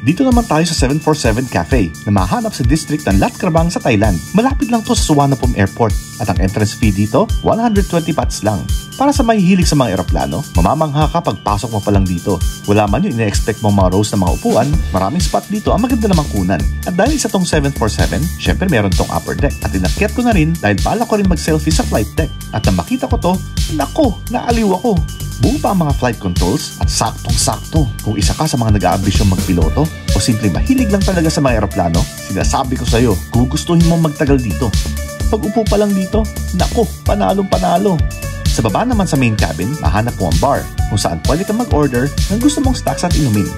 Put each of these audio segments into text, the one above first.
Dito naman tayo sa 747 Cafe na mahanap sa district ng Lat Krabang sa Thailand. Malapit lang to sa Suvarnabhumi Airport at ang entrance fee dito 120 bahts lang. Para sa mahihilig sa mga eroplano, mamamangha ka pagpasok mo pa lang dito. Wala man yung ina-expect mong mga rows na mga upuan, maraming spot dito ang maganda namang kunan. At dahil isa tong 747, syempre meron tong upper deck. At inakyat ko na rin dahil bala ko rin mag-selfie sa flight deck. At nang makita ko to, nako, naaliw ako. Buo pa ang mga flight controls at saktong-sakto. Kung isa ka sa mga nag-aambisyong magpiloto o simple mahilig lang talaga sa mga eroplano, sinasabi ko sa'yo, gugustuhin mong magtagal dito. Pag upo pa lang dito, nako, panalong-panalo. Sa baba naman sa main cabin, mahanap mo ang bar kung saan pwede kang mag-order ng gusto mong snacks at inumin.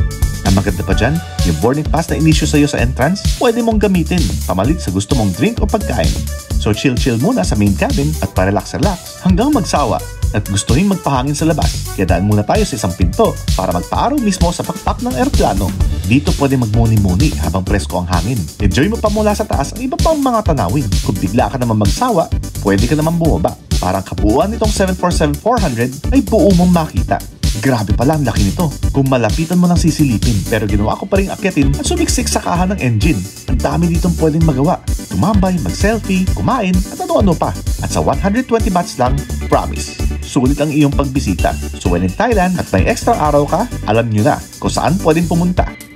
Ang maganda pa dyan, yung boarding pass na inisyu sa'yo sa entrance, pwede mong gamitin pamalit sa gusto mong drink o pagkain. So chill-chill muna sa main cabin at pa-relax-relax hanggang magsawa at gustuhin magpahangin sa labas. Kaya daan muna tayo sa isang pinto para magpaaraw mismo sa pakpak ng eroplano. Dito pwede magmuni-muni habang presko ang hangin. Enjoy mo pa mula sa taas ang iba pang mga tanawin. Kung bigla ka naman magsawa, pwede ka naman bumaba. Parang kabuuan nitong 747-400 ay buo mong makita. Grabe pala ang laki nito kung malapitan mo nang sisilipin. Pero ginawa ko pa rin akyatin at sumiksik sa kahan ng engine. Ang dami ditong pwedeng magawa. Tumambay, mag-selfie, kumain at ano-ano pa. At sa 120 bahts lang, promise, sulit ang iyong pagbisita. So when in Thailand at may extra araw ka, alam nyo na kung saan pwedeng pumunta.